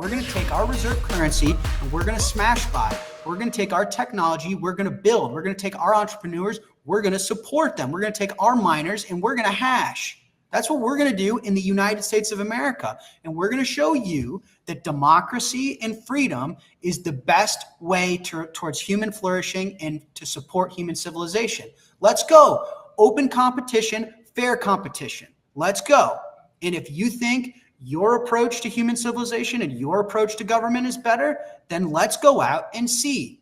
We're going to take our reserve currency and we're going to smash buy. We're going to take our technology. We're going to build. We're going to take our entrepreneurs. We're going to support them. We're going to take our miners and we're going to hash. That's what we're going to do in the United States of America. And we're going to show you that democracy and freedom is the best way towards human flourishing and to support human civilization. Let's go. Open competition, fair competition. Let's go. And if you think your approach to human civilization and your approach to government is better, then let's go out and see.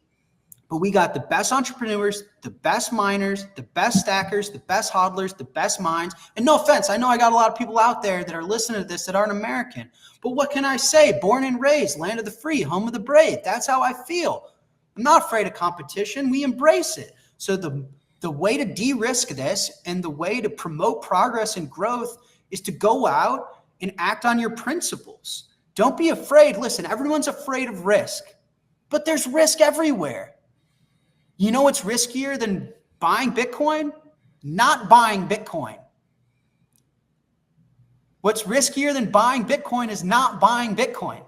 But we got the best entrepreneurs, the best miners, the best stackers, the best hodlers, the best mines. And no offense, I know I got a lot of people out there that are listening to this that aren't American. But what can I say? Born and raised, land of the free, home of the brave. That's how I feel. I'm not afraid of competition. We embrace it. So the way to de-risk this and the way to promote progress and growth is to go out and act on your principles. Don't be afraid. Listen, everyone's afraid of risk, but there's risk everywhere. You know what's riskier than buying Bitcoin? Not buying Bitcoin. What's riskier than buying Bitcoin is not buying Bitcoin,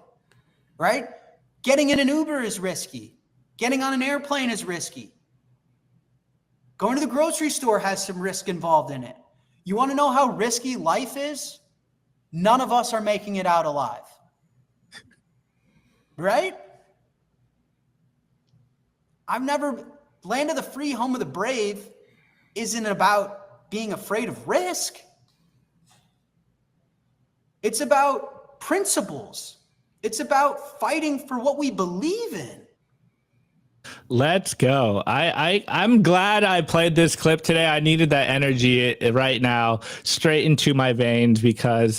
right? Getting in an Uber is risky. Getting on an airplane is risky. Going to the grocery store has some risk involved in it. You want to know how risky life is? None of us are making it out alive. Right? Land of the free, home of the brave isn't about being afraid of risk. It's about principles. It's about fighting for what we believe in. Let's go. I'm glad I played this clip today. I needed that energy right now straight into my veins because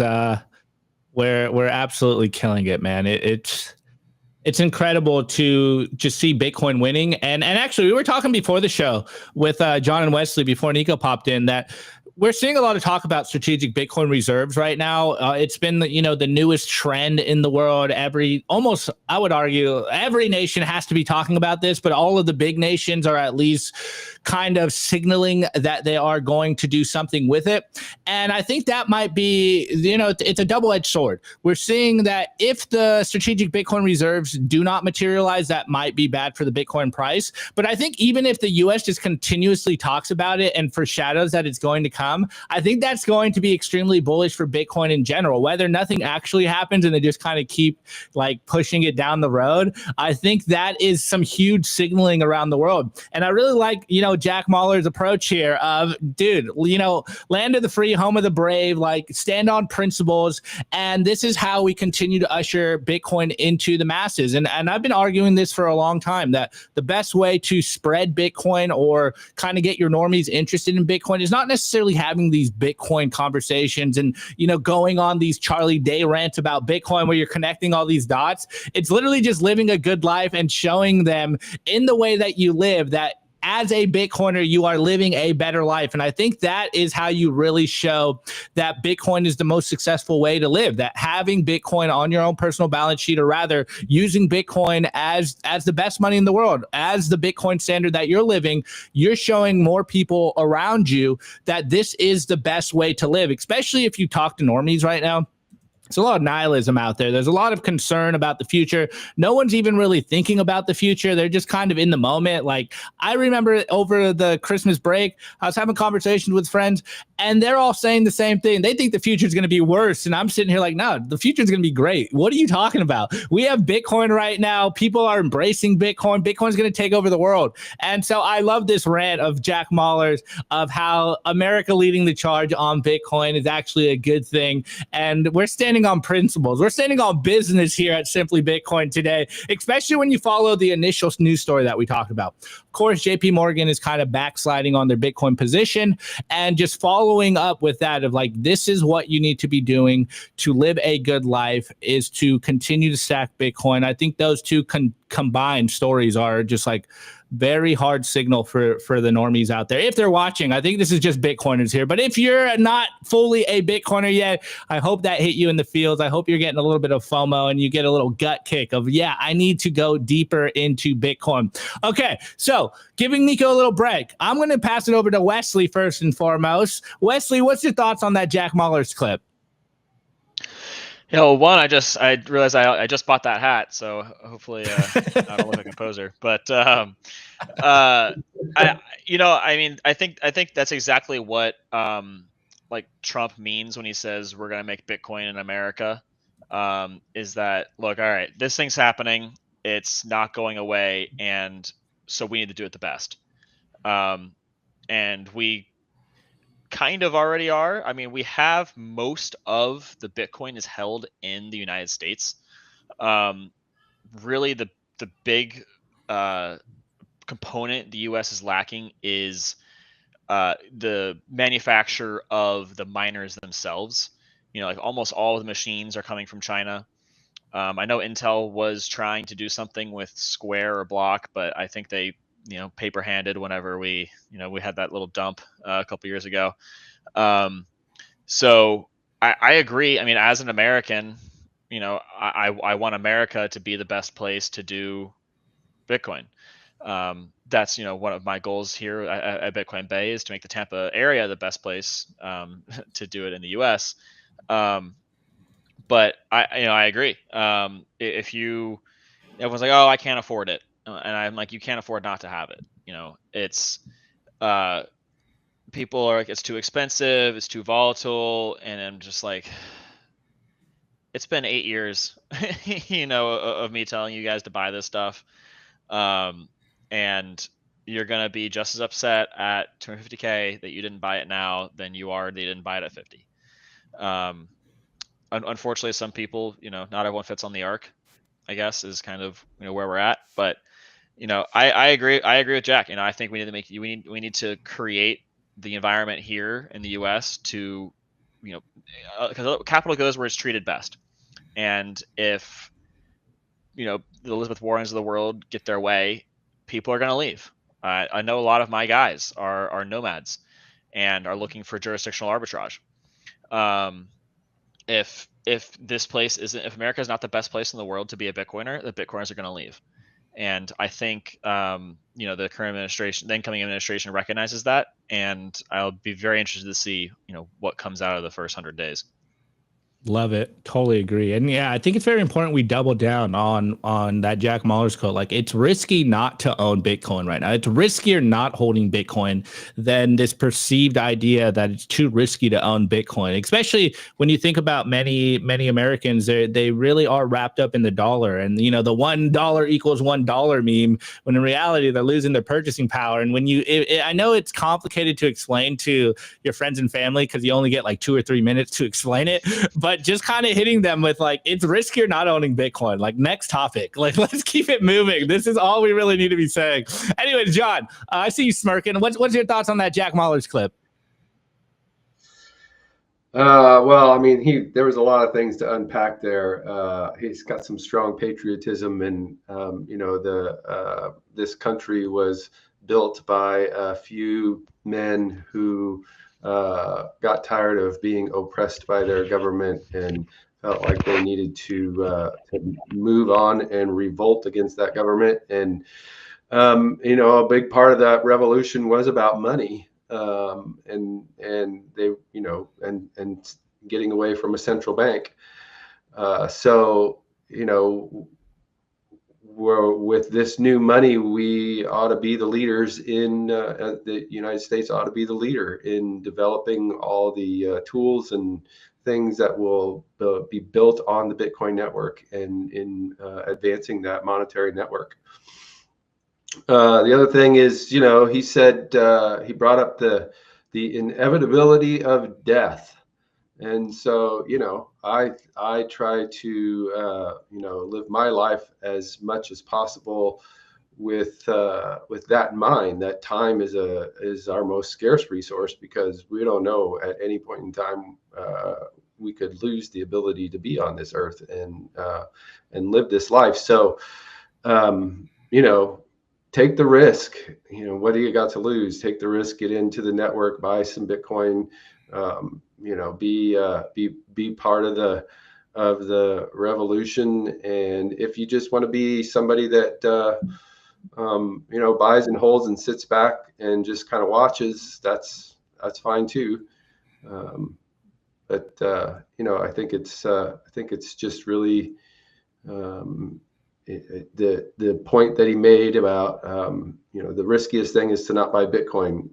we're absolutely killing it, man. It's incredible to just see Bitcoin winning. And actually, we were talking before the show with John and Wesley before Nico popped in that we're seeing a lot of talk about strategic Bitcoin reserves right now. It's been the newest trend in the world. I would argue, every nation has to be talking about this, but all of the big nations are at least kind of signaling that they are going to do something with it. And I think that might be, it's a double-edged sword. We're seeing that if the strategic Bitcoin reserves do not materialize, that might be bad for the Bitcoin price. But I think even if the US just continuously talks about it and foreshadows that it's going to come, I think that's going to be extremely bullish for Bitcoin in general. Whether nothing actually happens and they just kind of keep like pushing it down the road, I think that is some huge signaling around the world. And I really like, Jack Mallers' approach here of, dude, land of the free, home of the brave, like stand on principles. And this is how we continue to usher Bitcoin into the masses. And I've been arguing this for a long time, that the best way to spread Bitcoin or kind of get your normies interested in Bitcoin is not necessarily having these Bitcoin conversations and, going on these Charlie Day rants about Bitcoin where you're connecting all these dots. It's literally just living a good life and showing them in the way that you live that as a Bitcoiner, you are living a better life. And I think that is how you really show that Bitcoin is the most successful way to live, that having Bitcoin on your own personal balance sheet, or rather using Bitcoin as the best money in the world, as the Bitcoin standard that you're living, you're showing more people around you that this is the best way to live, especially if you talk to normies right now. There's a lot of nihilism out there. There's a lot of concern about the future. No one's even really thinking about the future. They're just kind of in the moment. Like, I remember over the Christmas break, I was having conversations with friends, and they're all saying the same thing. They think the future is going to be worse. And I'm sitting here like, no, the future is going to be great. What are you talking about? We have Bitcoin right now. People are embracing Bitcoin. Bitcoin's going to take over the world. And so I love this rant of Jack Mallers of how America leading the charge on Bitcoin is actually a good thing. And we're standing on principles. We're standing on business here at Simply Bitcoin today, especially when you follow the initial news story that we talked about. Of course, JP Morgan is kind of backsliding on their Bitcoin position and just following up with that of like, this is what you need to be doing to live a good life, is to continue to stack Bitcoin. I think those two combined stories are just like very hard signal for the normies out there. If they're watching, I think this is just Bitcoiners here. But if you're not fully a Bitcoiner yet, I hope that hit you in the feels. I hope you're getting a little bit of FOMO and you get a little gut kick of, yeah, I need to go deeper into Bitcoin. Okay, so giving Nico a little break, I'm going to pass it over to Wesley first and foremost. Wesley, what's your thoughts on that Jack Mallers clip? One, I realized I just bought that hat, so hopefully I don't look like a poser. But I I mean I think that's exactly what like Trump means when he says we're gonna make Bitcoin in America. Is that, look, all right, this thing's happening, it's not going away, and so we need to do it the best. And we kind of already are. I mean, we have most of the Bitcoin is held in the United States. Um, Really, the big uh, component the U.S. is lacking is the manufacture of the miners themselves. Like almost all of the machines are coming from China. I know Intel was trying to do something with Square or Block, but I think they, paper handed whenever we had that little dump a couple years ago. So I agree. I mean, as an American, I want America to be the best place to do Bitcoin. That's one of my goals here at Bitcoin Bay, is to make the Tampa area the best place to do it in the U.S. But I agree. If you Everyone's like, oh, I can't afford it, and I'm like, you can't afford not to have it. It's people are like, it's too expensive, it's too volatile, and I'm just like, it's been 8 years, of me telling you guys to buy this stuff, and you're gonna be just as upset at 250K that you didn't buy it now than you are that you didn't buy it at 50. Unfortunately, some people, not everyone fits on the arc, I guess, is kind of where we're at. But I agree. I agree with Jack. I think we need to create the environment here in the U.S. to, because capital goes where it's treated best. And if the Elizabeth Warrens of the world get their way, people are going to leave. I know a lot of my guys are nomads and are looking for jurisdictional arbitrage. If this place isn't, if America is not the best place in the world to be a Bitcoiner, the Bitcoiners are going to leave. And I think the current administration, the incoming administration, recognizes that, and I'll be very interested to see what comes out of the first 100 days. Love it. Totally agree. And yeah, I think it's very important we double down on that Jack Mallers quote. Like, it's risky not to own Bitcoin right now. It's riskier not holding Bitcoin than this perceived idea that it's too risky to own Bitcoin, especially when you think about many Americans. They really are wrapped up in the dollar, and the $1 equals $1 meme, when in reality they're losing their purchasing power. And when I know it's complicated to explain to your friends and family because you only get like 2 or 3 minutes to explain it, but just kind of hitting them with like, it's riskier not owning Bitcoin. Like, next topic. Like, let's keep it moving. This is all we really need to be saying. Anyways, John, I see you smirking. What's your thoughts on that Jack Mallers clip? Well, I mean, there was a lot of things to unpack there. He's got some strong patriotism, and this country was built by a few men who got tired of being oppressed by their government and felt like they needed to move on and revolt against that government. And a big part of that revolution was about money, and they, and getting away from a central bank. So with this new money, we ought to be the leaders in the United States ought to be the leader in developing all the tools and things that will be built on the Bitcoin network, and in advancing that monetary network. The other thing is, he said, he brought up the inevitability of death. And so, I try to, live my life as much as possible with that in mind, that time is our most scarce resource, because we don't know at any point in time we could lose the ability to be on this earth and live this life. So, take the risk. What do you got to lose? Take the risk, get into the network, buy some Bitcoin, be part of the revolution. And if you just want to be somebody that buys and holds and sits back and just kind of watches, that's fine too. But I think it's just really the point that he made about the riskiest thing is to not buy Bitcoin.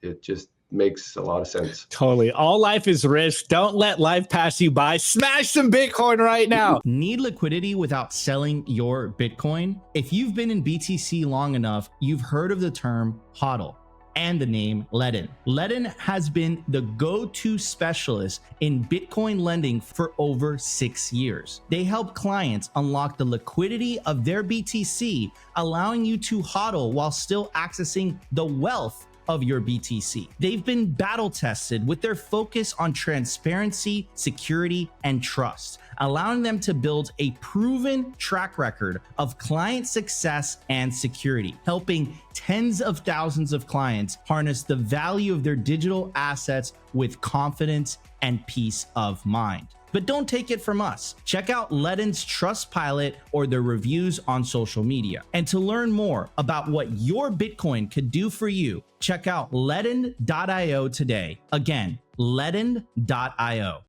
It just makes a lot of sense. Totally. All life is risk. Don't let life pass you by. Smash some Bitcoin right now. Need liquidity without selling your Bitcoin? If you've been in BTC long enough, you've heard of the term HODL and the name Ledn. Ledn has been the go-to specialist in Bitcoin lending for over 6 years. They help clients unlock the liquidity of their BTC, allowing you to HODL while still accessing the wealth of your BTC. They've been battle tested with their focus on transparency, security, and trust, allowing them to build a proven track record of client success and security, helping tens of thousands of clients harness the value of their digital assets with confidence and peace of mind. But don't take it from us. Check out Ledn's Trustpilot or their reviews on social media. And to learn more about what your Bitcoin could do for you, check out ledn.io today. Again, ledn.io.